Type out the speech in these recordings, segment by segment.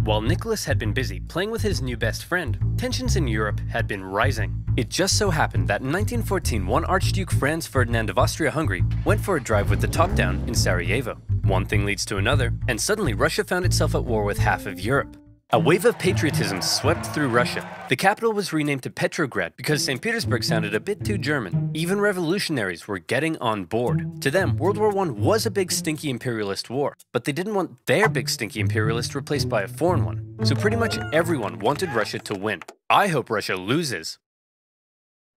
While Nicholas had been busy playing with his new best friend, tensions in Europe had been rising. It just so happened that in 1914, one Archduke Franz Ferdinand of Austria-Hungary went for a drive with the top down in Sarajevo. One thing leads to another, and suddenly Russia found itself at war with half of Europe. A wave of patriotism swept through Russia. The capital was renamed to Petrograd because St. Petersburg sounded a bit too German. Even revolutionaries were getting on board. To them, World War I was a big stinky imperialist war, but they didn't want their big stinky imperialist replaced by a foreign one. So pretty much everyone wanted Russia to win. I hope Russia loses.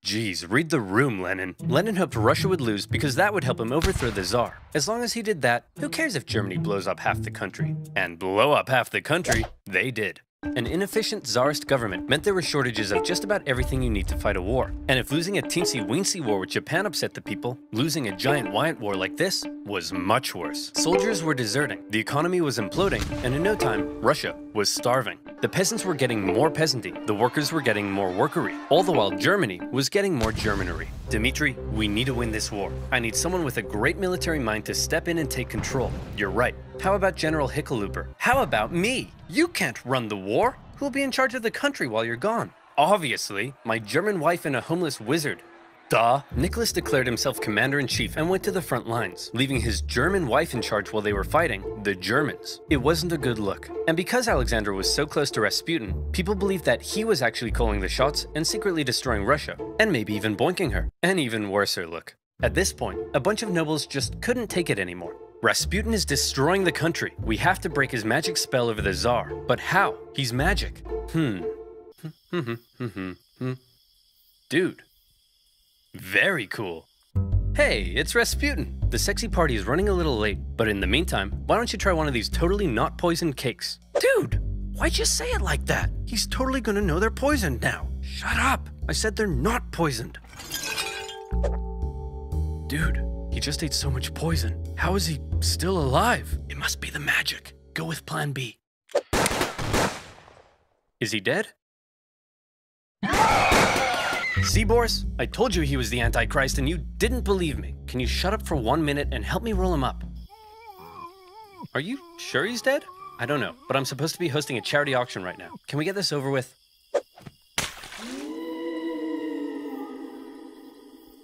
Geez, read the room, Lenin. Lenin hoped Russia would lose because that would help him overthrow the Tsar. As long as he did that, who cares if Germany blows up half the country? And blow up half the country, they did. An inefficient Tsarist government meant there were shortages of just about everything you need to fight a war. And if losing a teensy-weensy war with Japan upset the people, losing a giant Wyatt war like this was much worse. Soldiers were deserting, the economy was imploding, and in no time, Russia was starving. The peasants were getting more peasanty, the workers were getting more workery, all the while Germany was getting more Germanery. Dmitri, we need to win this war. I need someone with a great military mind to step in and take control. You're right. How about General Hickenlooper? How about me? You can't run the war. Who'll be in charge of the country while you're gone? Obviously, my German wife and a homeless wizard. Duh. Nicholas declared himself commander-in-chief and went to the front lines, leaving his German wife in charge while they were fighting the Germans. It wasn't a good look. And because Alexander was so close to Rasputin, people believed that he was actually calling the shots and secretly destroying Russia, and maybe even boinking her. An even worser look. At this point, a bunch of nobles just couldn't take it anymore. Rasputin is destroying the country. We have to break his magic spell over the Tsar. But how? He's magic. Dude. Very cool. Hey, it's Rasputin. The sexy party is running a little late, but in the meantime, why don't you try one of these totally not poisoned cakes? Dude, why'd you say it like that? He's totally gonna know they're poisoned now. Shut up. I said they're not poisoned. Dude, he just ate so much poison. How is he still alive? It must be the magic. Go with plan B. Is he dead? See, Boris? I told you he was the Antichrist and you didn't believe me. Can you shut up for 1 minute and help me roll him up? Are you sure he's dead? I don't know, but I'm supposed to be hosting a charity auction right now. Can we get this over with?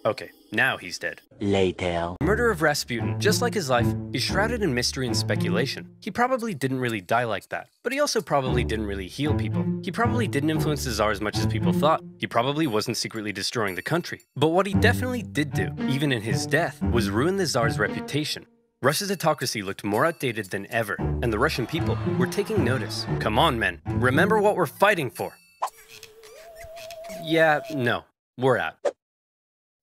Okay, now he's dead. Later. The murder of Rasputin, just like his life, is shrouded in mystery and speculation. He probably didn't really die like that, but he also probably didn't really heal people. He probably didn't influence the Tsar as much as people thought. He probably wasn't secretly destroying the country. But what he definitely did do, even in his death, was ruin the Tsar's reputation. Russia's autocracy looked more outdated than ever, and the Russian people were taking notice. Come on, men, remember what we're fighting for. Yeah, no, we're out.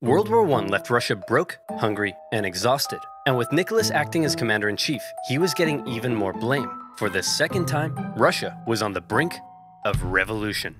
World War I left Russia broke, hungry, and exhausted. And with Nicholas acting as commander-in-chief, he was getting even more blame. For the second time, Russia was on the brink of revolution.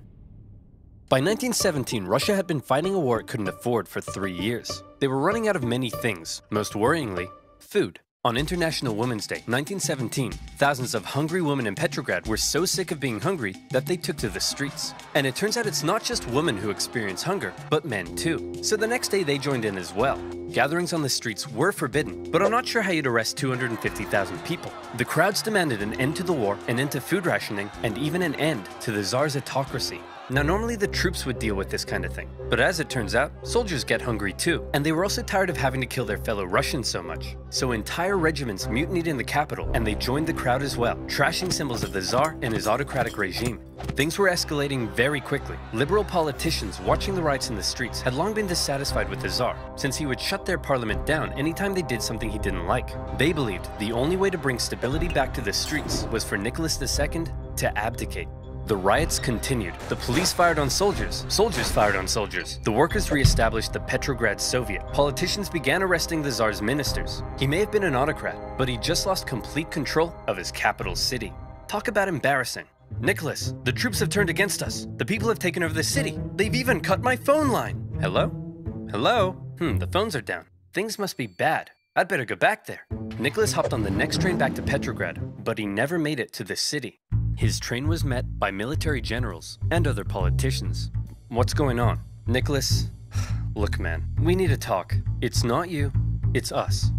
By 1917, Russia had been fighting a war it couldn't afford for 3 years. They were running out of many things, most worryingly, food. On International Women's Day, 1917, thousands of hungry women in Petrograd were so sick of being hungry that they took to the streets. And it turns out it's not just women who experience hunger, but men too. So the next day they joined in as well. Gatherings on the streets were forbidden, but I'm not sure how you'd arrest 250,000 people. The crowds demanded an end to the war, an end to food rationing, and even an end to the Tsar's autocracy. Now, normally the troops would deal with this kind of thing, but as it turns out, soldiers get hungry too, and they were also tired of having to kill their fellow Russians so much. So entire regiments mutinied in the capital, and they joined the crowd as well, trashing symbols of the Tsar and his autocratic regime. Things were escalating very quickly. Liberal politicians watching the riots in the streets had long been dissatisfied with the Tsar, since he would shut their parliament down anytime they did something he didn't like. They believed the only way to bring stability back to the streets was for Nicholas II to abdicate. The riots continued. The police fired on soldiers. Soldiers fired on soldiers. The workers re-established the Petrograd Soviet. Politicians began arresting the Tsar's ministers. He may have been an autocrat, but he just lost complete control of his capital city. Talk about embarrassing. Nicholas, the troops have turned against us. The people have taken over the city. They've even cut my phone line. Hello? Hello? The phones are down. Things must be bad. I'd better go back there. Nicholas hopped on the next train back to Petrograd, but he never made it to the city. His train was met by military generals and other politicians. What's going on? Nicholas, look man, we need to talk. It's not you, it's us.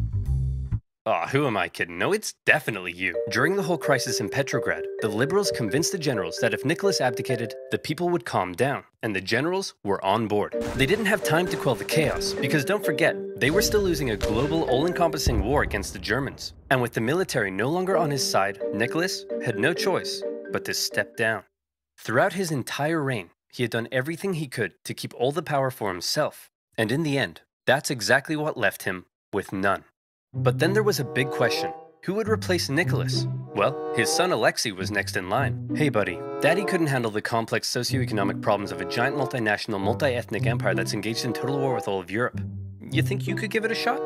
Aw, who am I kidding? No, it's definitely you. During the whole crisis in Petrograd, the liberals convinced the generals that if Nicholas abdicated, the people would calm down, and the generals were on board. They didn't have time to quell the chaos, because don't forget, they were still losing a global, all-encompassing war against the Germans. And with the military no longer on his side, Nicholas had no choice but to step down. Throughout his entire reign, he had done everything he could to keep all the power for himself. And in the end, that's exactly what left him with none. But then there was a big question. Who would replace Nicholas? Well, his son Alexei was next in line. Hey buddy, Daddy couldn't handle the complex socioeconomic problems of a giant multinational, multi-ethnic empire that's engaged in total war with all of Europe. You think you could give it a shot?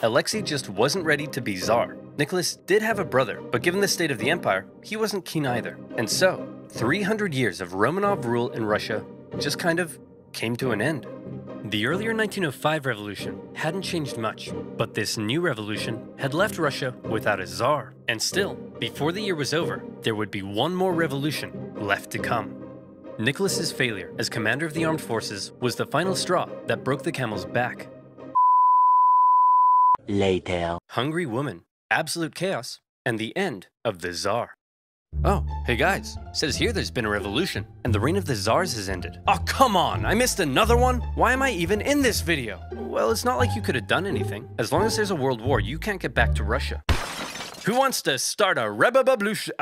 Alexei just wasn't ready to be Tsar. Nicholas did have a brother, but given the state of the empire, he wasn't keen either. And so, 300 years of Romanov rule in Russia just kind of came to an end. The earlier 1905 revolution hadn't changed much, but this new revolution had left Russia without a Tsar. And still, before the year was over, there would be one more revolution left to come. Nicholas's failure as commander of the armed forces was the final straw that broke the camel's back. Later. Hungry woman, absolute chaos, and the end of the Tsar. Oh, hey guys, says here there's been a revolution, and the reign of the Tsars has ended. Oh, come on, I missed another one? Why am I even in this video? Well, it's not like you could have done anything. As long as there's a world war, you can't get back to Russia. Who wants to start a revolution?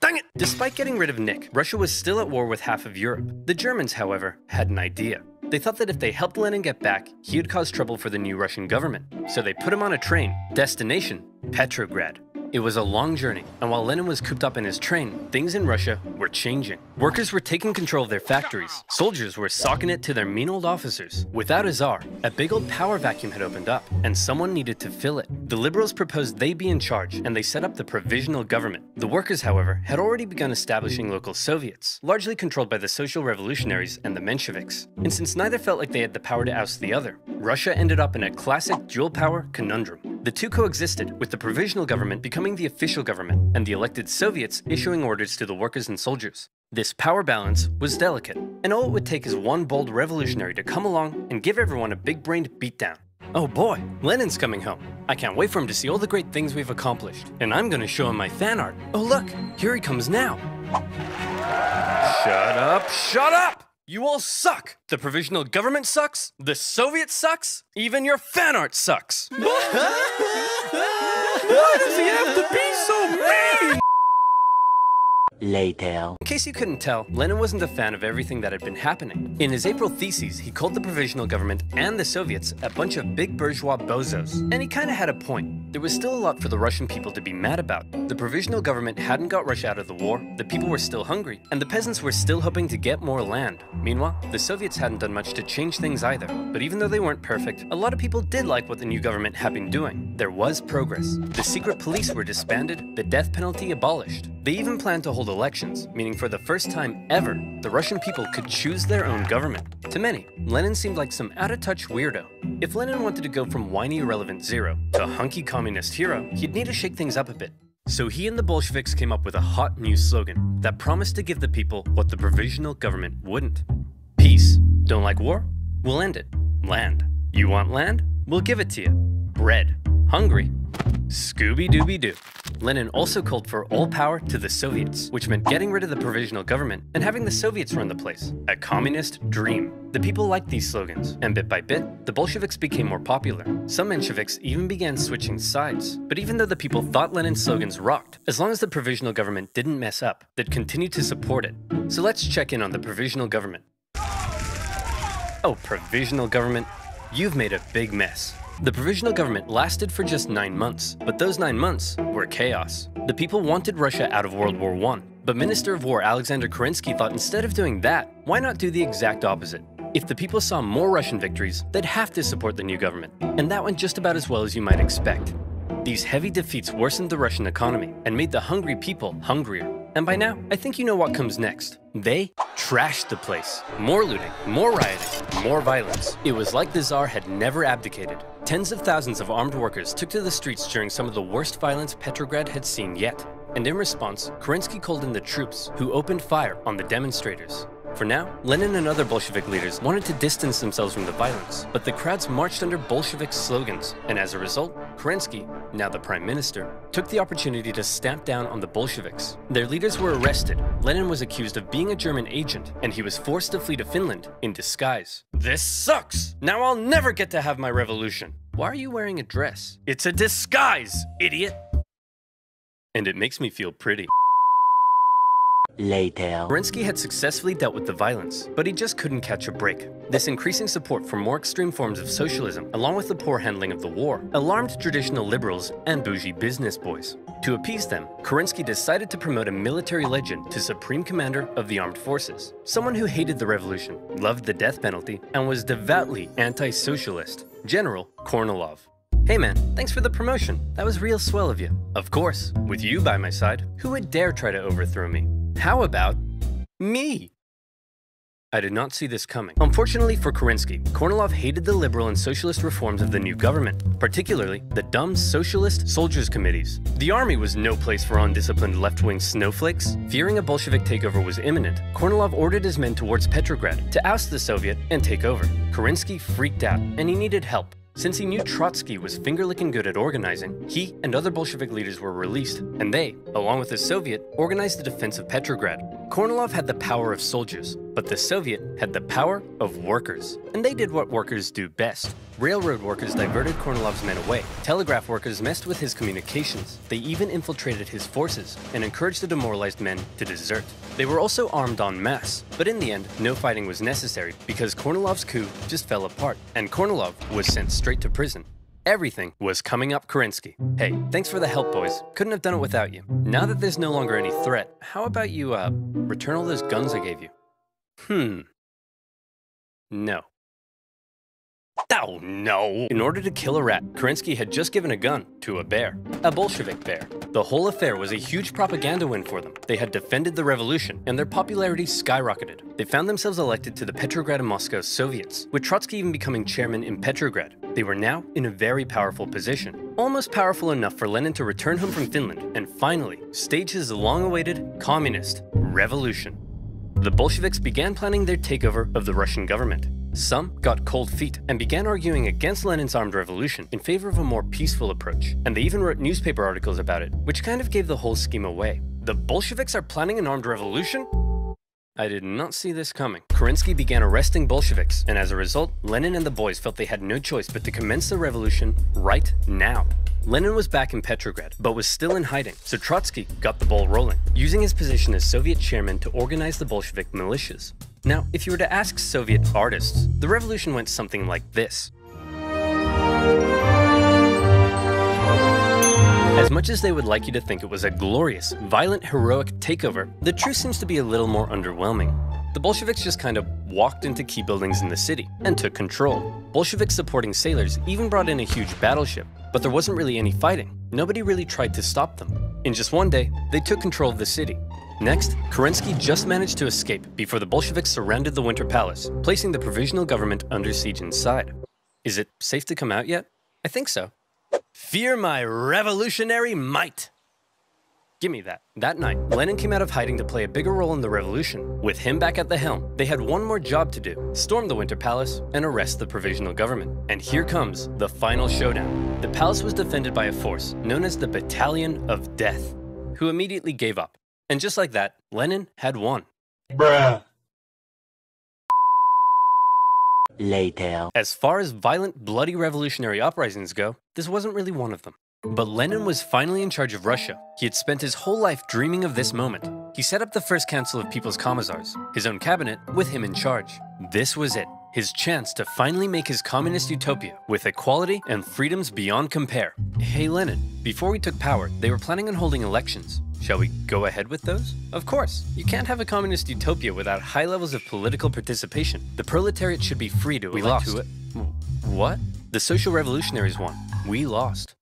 Dang it! Despite getting rid of Nick, Russia was still at war with half of Europe. The Germans, however, had an idea. They thought that if they helped Lenin get back, he would cause trouble for the new Russian government. So they put him on a train, destination, Petrograd. It was a long journey, and while Lenin was cooped up in his train, things in Russia were changing. Workers were taking control of their factories. Soldiers were socking it to their mean old officers. Without a Tsar, a big old power vacuum had opened up, and someone needed to fill it. The liberals proposed they be in charge, and they set up the provisional government. The workers, however, had already begun establishing local Soviets, largely controlled by the social revolutionaries and the Mensheviks. And since neither felt like they had the power to oust the other, Russia ended up in a classic dual power conundrum. The two coexisted, with the provisional government becoming the official government, and the elected Soviets issuing orders to the workers and soldiers. This power balance was delicate, and all it would take is one bold revolutionary to come along and give everyone a big-brained beatdown. Oh boy, Lenin's coming home. I can't wait for him to see all the great things we've accomplished, and I'm gonna show him my fan art. Oh look, here he comes now. Shut up, shut up! You all suck! The provisional government sucks, the Soviet sucks, even your fan art sucks! Why does he have to be so mean? Later. In case you couldn't tell, Lenin wasn't a fan of everything that had been happening. In his April theses, he called the provisional government and the Soviets a bunch of big bourgeois bozos. And he kinda had a point. There was still a lot for the Russian people to be mad about. The provisional government hadn't got Russia out of the war, the people were still hungry, and the peasants were still hoping to get more land. Meanwhile, the Soviets hadn't done much to change things either. But even though they weren't perfect, a lot of people did like what the new government had been doing. There was progress. The secret police were disbanded, the death penalty abolished. They even planned to hold elections, meaning for the first time ever, the Russian people could choose their own government. To many, Lenin seemed like some out-of-touch weirdo. If Lenin wanted to go from whiny irrelevant zero to a hunky communist hero, he'd need to shake things up a bit. So he and the Bolsheviks came up with a hot new slogan that promised to give the people what the provisional government wouldn't. Peace. Don't like war? We'll end it. Land. You want land? We'll give it to you. Bread. Hungry? Scooby-Dooby-Doo. Lenin also called for all power to the Soviets, which meant getting rid of the provisional government and having the Soviets run the place. A communist dream. The people liked these slogans, and bit by bit, the Bolsheviks became more popular. Some Mensheviks even began switching sides. But even though the people thought Lenin's slogans rocked, as long as the provisional government didn't mess up, they'd continue to support it. So let's check in on the provisional government. Oh, provisional government, you've made a big mess. The provisional government lasted for just 9 months, but those 9 months were chaos. The people wanted Russia out of World War I, but Minister of War Alexander Kerensky thought instead of doing that, why not do the exact opposite? If the people saw more Russian victories, they'd have to support the new government, and that went just about as well as you might expect. These heavy defeats worsened the Russian economy and made the hungry people hungrier. And by now, I think you know what comes next. They trashed the place. More looting, more rioting, more violence. It was like the Tsar had never abdicated. Tens of thousands of armed workers took to the streets during some of the worst violence Petrograd had seen yet. And in response, Kerensky called in the troops, who opened fire on the demonstrators. For now, Lenin and other Bolshevik leaders wanted to distance themselves from the violence, but the crowds marched under Bolshevik slogans, and as a result, Kerensky, now the prime minister, took the opportunity to stamp down on the Bolsheviks. Their leaders were arrested, Lenin was accused of being a German agent, and he was forced to flee to Finland in disguise. This sucks! Now I'll never get to have my revolution! Why are you wearing a dress? It's a disguise, idiot! And it makes me feel pretty. Later. Kerensky had successfully dealt with the violence, but he just couldn't catch a break. This increasing support for more extreme forms of socialism, along with the poor handling of the war, alarmed traditional liberals and bougie business boys. To appease them, Kerensky decided to promote a military legend to Supreme Commander of the Armed Forces, someone who hated the revolution, loved the death penalty, and was devoutly anti-socialist, General Kornilov. Hey man, thanks for the promotion. That was real swell of you. Of course, with you by my side, who would dare try to overthrow me? How about me? I did not see this coming. Unfortunately for Kerensky, Kornilov hated the liberal and socialist reforms of the new government, particularly the dumb socialist soldiers' committees. The army was no place for undisciplined left-wing snowflakes. Fearing a Bolshevik takeover was imminent, Kornilov ordered his men towards Petrograd to oust the Soviet and take over. Kerensky freaked out, and he needed help. Since he knew Trotsky was finger-licking good at organizing, he and other Bolshevik leaders were released, and they, along with the Soviet, organized the defense of Petrograd. Kornilov had the power of soldiers, but the Soviet had the power of workers. And they did what workers do best. Railroad workers diverted Kornilov's men away. Telegraph workers messed with his communications. They even infiltrated his forces and encouraged the demoralized men to desert. They were also armed en masse, but in the end, no fighting was necessary because Kornilov's coup just fell apart, and Kornilov was sent straight to prison. Everything was coming up Kerensky. Hey, thanks for the help, boys. Couldn't have done it without you. Now that there's no longer any threat, how about you, return all those guns I gave you? No. Oh no! In order to kill a rat, Kerensky had just given a gun to a bear. A Bolshevik bear. The whole affair was a huge propaganda win for them. They had defended the revolution, and their popularity skyrocketed. They found themselves elected to the Petrograd and Moscow Soviets, with Trotsky even becoming chairman in Petrograd. They were now in a very powerful position. Almost powerful enough for Lenin to return home from Finland and finally stage his long-awaited communist revolution. The Bolsheviks began planning their takeover of the Russian government. Some got cold feet and began arguing against Lenin's armed revolution in favor of a more peaceful approach, and they even wrote newspaper articles about it, which kind of gave the whole scheme away. The Bolsheviks are planning an armed revolution? I did not see this coming. Kerensky began arresting Bolsheviks, and as a result, Lenin and the boys felt they had no choice but to commence the revolution right now. Lenin was back in Petrograd, but was still in hiding, so Trotsky got the ball rolling, using his position as Soviet chairman to organize the Bolshevik militias. Now, if you were to ask Soviet artists, the revolution went something like this. As much as they would like you to think it was a glorious, violent, heroic takeover, the truth seems to be a little more underwhelming. The Bolsheviks just kind of walked into key buildings in the city and took control. Bolshevik supporting sailors even brought in a huge battleship, but there wasn't really any fighting. Nobody really tried to stop them. In just one day, they took control of the city. Next, Kerensky just managed to escape before the Bolsheviks surrounded the Winter Palace, placing the provisional government under siege inside. Is it safe to come out yet? I think so. Fear my revolutionary might! Give me that. That night, Lenin came out of hiding to play a bigger role in the revolution. With him back at the helm, they had one more job to do: storm the Winter Palace and arrest the provisional government. And here comes the final showdown. The palace was defended by a force known as the Battalion of Death, who immediately gave up. And just like that, Lenin had won. Bruh. Later. As far as violent, bloody revolutionary uprisings go, this wasn't really one of them. But Lenin was finally in charge of Russia. He had spent his whole life dreaming of this moment. He set up the first Council of People's Commissars, his own cabinet with him in charge. This was it, his chance to finally make his communist utopia with equality and freedoms beyond compare. Hey Lenin, before we took power, they were planning on holding elections. Shall we go ahead with those? Of course. You can't have a communist utopia without high levels of political participation. The proletariat should be free to elect who it. What? The social revolutionaries won. We lost.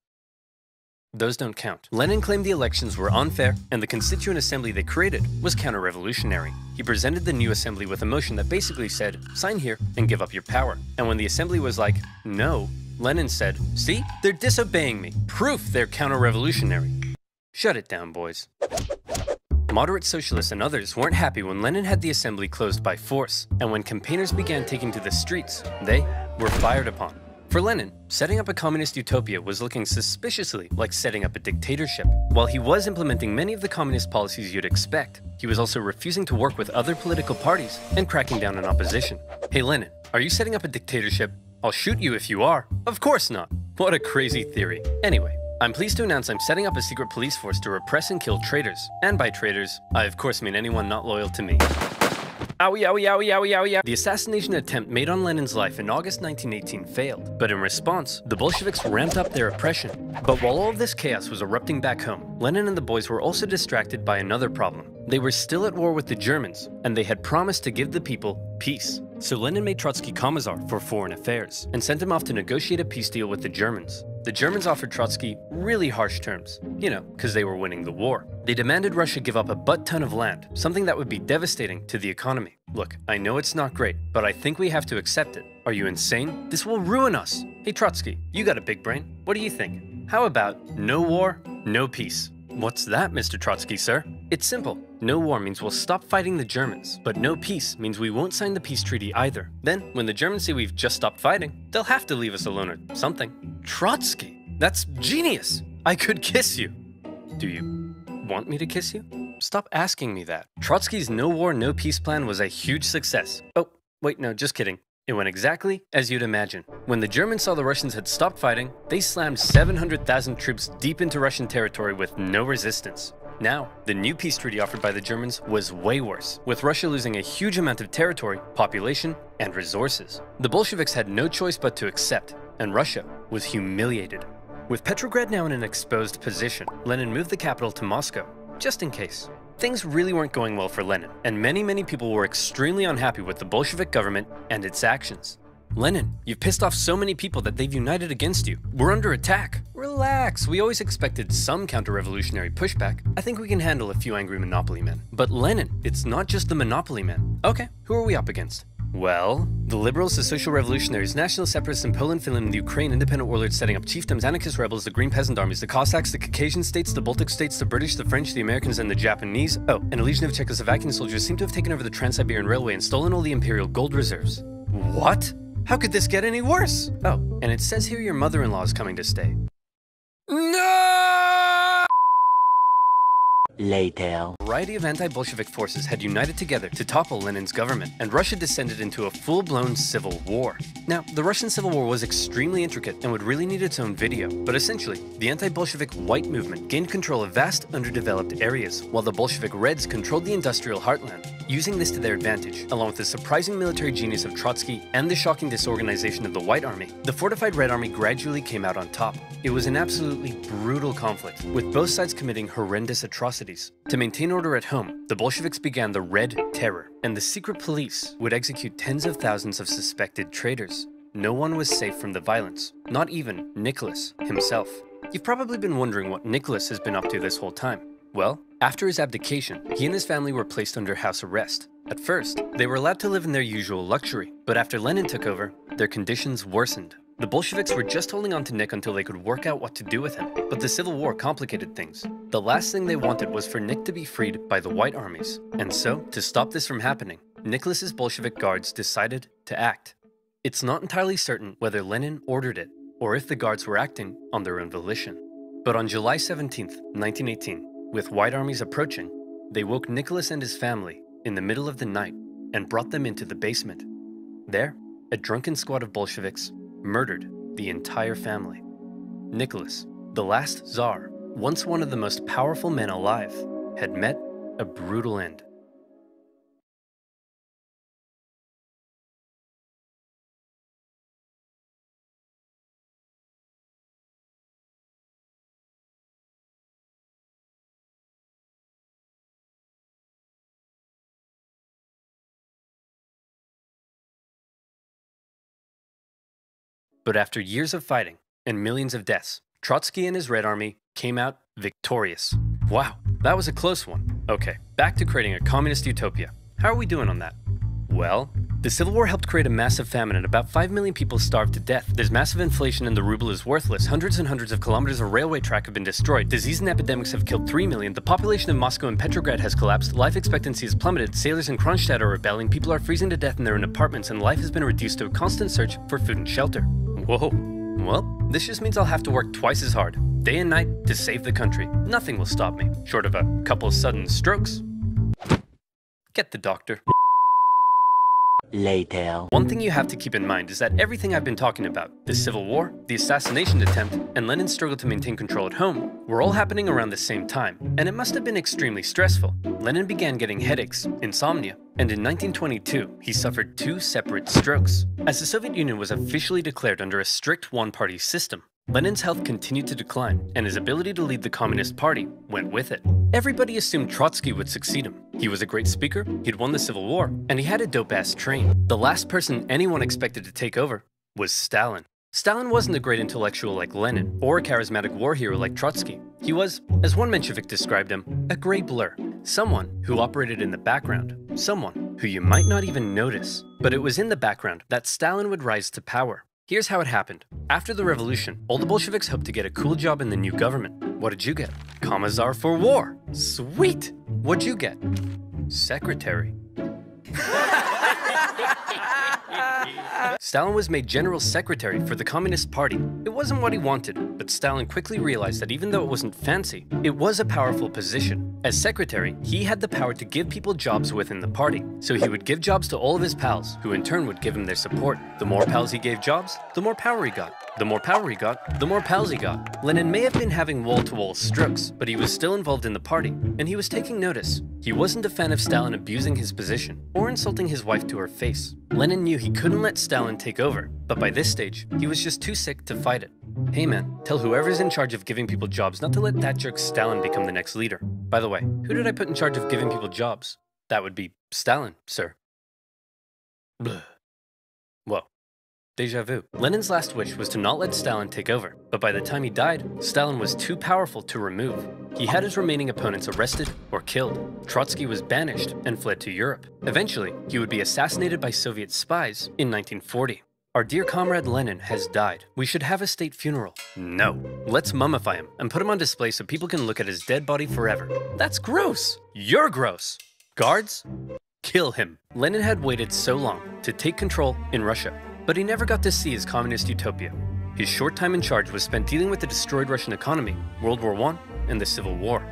Those don't count. Lenin claimed the elections were unfair, and the Constituent Assembly they created was counter-revolutionary. He presented the new assembly with a motion that basically said, sign here and give up your power. And when the assembly was like, no, Lenin said, see, they're disobeying me. Proof they're counter-revolutionary. Shut it down, boys. Moderate socialists and others weren't happy when Lenin had the assembly closed by force, and when campaigners began taking to the streets, they were fired upon. For Lenin, setting up a communist utopia was looking suspiciously like setting up a dictatorship. While he was implementing many of the communist policies you'd expect, he was also refusing to work with other political parties and cracking down on opposition. Hey Lenin, are you setting up a dictatorship? I'll shoot you if you are. Of course not. What a crazy theory. Anyway, I'm pleased to announce I'm setting up a secret police force to repress and kill traitors. And by traitors, I of course mean anyone not loyal to me. Owie, owie, owie, owie, owie. The assassination attempt made on Lenin's life in August 1918 failed, but in response, the Bolsheviks ramped up their oppression. But while all of this chaos was erupting back home, Lenin and the boys were also distracted by another problem. They were still at war with the Germans, and they had promised to give the people peace. So Lenin made Trotsky Commissar for Foreign Affairs, and sent him off to negotiate a peace deal with the Germans. The Germans offered Trotsky really harsh terms, because they were winning the war. They demanded Russia give up a butt-ton of land, something that would be devastating to the economy. Look, I know it's not great, but I think we have to accept it. Are you insane? This will ruin us. Hey Trotsky, you got a big brain. What do you think? How about no war, no peace? What's that, Mr. Trotsky, sir? It's simple. No war means we'll stop fighting the Germans, but no peace means we won't sign the peace treaty either. Then, when the Germans say we've just stopped fighting, they'll have to leave us alone or something. Trotsky, that's genius! I could kiss you. Do you want me to kiss you? Stop asking me that. Trotsky's no war, no peace plan was a huge success. Oh, wait, no, just kidding. It went exactly as you'd imagine. When the Germans saw the Russians had stopped fighting, they slammed 700,000 troops deep into Russian territory with no resistance. Now, the new peace treaty offered by the Germans was way worse, with Russia losing a huge amount of territory, population, and resources. The Bolsheviks had no choice but to accept, and Russia was humiliated. With Petrograd now in an exposed position, Lenin moved the capital to Moscow, just in case. Things really weren't going well for Lenin, and many people were extremely unhappy with the Bolshevik government and its actions. Lenin, you've pissed off so many people that they've united against you. We're under attack. Relax, we always expected some counter-revolutionary pushback. I think we can handle a few angry monopoly men. But Lenin, it's not just the monopoly men. Okay, who are we up against? Well, the liberals, the social revolutionaries, national separatists in Poland, Finland, the Ukraine, independent warlords setting up chiefdoms, anarchist rebels, the Green Peasant Armies, the Cossacks, the Caucasian states, the Baltic states, the British, the French, the Americans, and the Japanese. Oh, and a legion of Czechoslovakian soldiers seem to have taken over the Trans-Siberian Railway and stolen all the imperial gold reserves. What? How could this get any worse? Oh, and it says here your mother-in-law is coming to stay. No! Later. A variety of anti-Bolshevik forces had united together to topple Lenin's government, and Russia descended into a full-blown civil war. Now, the Russian Civil War was extremely intricate and would really need its own video, but essentially, the anti-Bolshevik white movement gained control of vast, underdeveloped areas, while the Bolshevik Reds controlled the industrial heartland. Using this to their advantage, along with the surprising military genius of Trotsky and the shocking disorganization of the White Army, the fortified Red Army gradually came out on top. It was an absolutely brutal conflict, with both sides committing horrendous atrocities. To maintain order at home, the Bolsheviks began the Red Terror, and the secret police would execute tens of thousands of suspected traitors. No one was safe from the violence, not even Nicholas himself. You've probably been wondering what Nicholas has been up to this whole time. Well, after his abdication, he and his family were placed under house arrest. At first, they were allowed to live in their usual luxury, but after Lenin took over, their conditions worsened. The Bolsheviks were just holding on to Nick until they could work out what to do with him, but the Civil War complicated things. The last thing they wanted was for Nick to be freed by the White Armies, and so, to stop this from happening, Nicholas's Bolshevik guards decided to act. It's not entirely certain whether Lenin ordered it, or if the guards were acting on their own volition. But on July 17th, 1918, with White Armies approaching, they woke Nicholas and his family in the middle of the night and brought them into the basement. There, a drunken squad of Bolsheviks murdered the entire family. Nicholas, the last Tsar, once one of the most powerful men alive, had met a brutal end. But after years of fighting and millions of deaths, Trotsky and his Red Army came out victorious. Wow, that was a close one. Okay, back to creating a communist utopia. How are we doing on that? Well, the Civil War helped create a massive famine and about 5 million people starved to death. There's massive inflation and the ruble is worthless. Hundreds and hundreds of kilometers of railway track have been destroyed. Disease and epidemics have killed 3 million. The population of Moscow and Petrograd has collapsed. Life expectancy has plummeted. Sailors in Kronstadt are rebelling. People are freezing to death in their own apartments and life has been reduced to a constant search for food and shelter. Whoa. Well, this just means I'll have to work twice as hard, day and night, to save the country. Nothing will stop me, short of a couple sudden strokes. Get the doctor. Later. One thing you have to keep in mind is that everything I've been talking about, the Civil War, the assassination attempt, and Lenin's struggle to maintain control at home, were all happening around the same time, and it must have been extremely stressful. Lenin began getting headaches, insomnia, and in 1922, he suffered 2 separate strokes. As the Soviet Union was officially declared under a strict one-party system, Lenin's health continued to decline, and his ability to lead the Communist Party went with it. Everybody assumed Trotsky would succeed him. He was a great speaker, he'd won the Civil War, and he had a dope-ass train. The last person anyone expected to take over was Stalin. Stalin wasn't a great intellectual like Lenin, or a charismatic war hero like Trotsky. He was, as one Menshevik described him, a gray blur. Someone who operated in the background. Someone who you might not even notice. But it was in the background that Stalin would rise to power. Here's how it happened. After the revolution, all the Bolsheviks hoped to get a cool job in the new government. What did you get? Commissar for War. Sweet! What'd you get? Secretary. Stalin was made general secretary for the Communist Party. It wasn't what he wanted, but Stalin quickly realized that even though it wasn't fancy, it was a powerful position. As secretary, he had the power to give people jobs within the party. So he would give jobs to all of his pals, who in turn would give him their support. The more pals he gave jobs, the more power he got. The more power he got, the more pals he got. Lenin may have been having wall-to-wall strokes, but he was still involved in the party, and he was taking notice. He wasn't a fan of Stalin abusing his position, or insulting his wife to her face. Lenin knew he couldn't let Stalin take over, but by this stage, he was just too sick to fight it. Hey man, tell whoever's in charge of giving people jobs not to let that jerk Stalin become the next leader. By the way, who did I put in charge of giving people jobs? That would be Stalin, sir. Blah. Whoa. Deja vu. Lenin's last wish was to not let Stalin take over, but by the time he died, Stalin was too powerful to remove. He had his remaining opponents arrested or killed. Trotsky was banished and fled to Europe. Eventually, he would be assassinated by Soviet spies in 1940. Our dear comrade Lenin has died. We should have a state funeral. No. Let's mummify him and put him on display so people can look at his dead body forever. That's gross. You're gross. Guards, kill him. Lenin had waited so long to take control in Russia, but he never got to see his communist utopia. His short time in charge was spent dealing with the destroyed Russian economy, World War I, and the Civil War.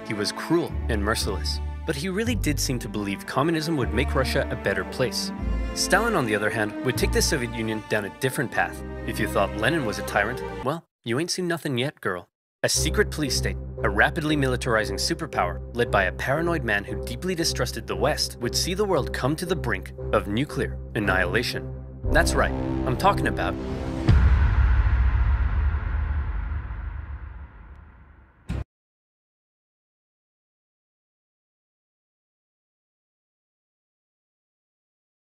He was cruel and merciless, but he really did seem to believe communism would make Russia a better place. Stalin, on the other hand, would take the Soviet Union down a different path. If you thought Lenin was a tyrant, well, you ain't seen nothing yet, girl. A secret police state, a rapidly militarizing superpower, led by a paranoid man who deeply distrusted the West, would see the world come to the brink of nuclear annihilation. That's right, I'm talking about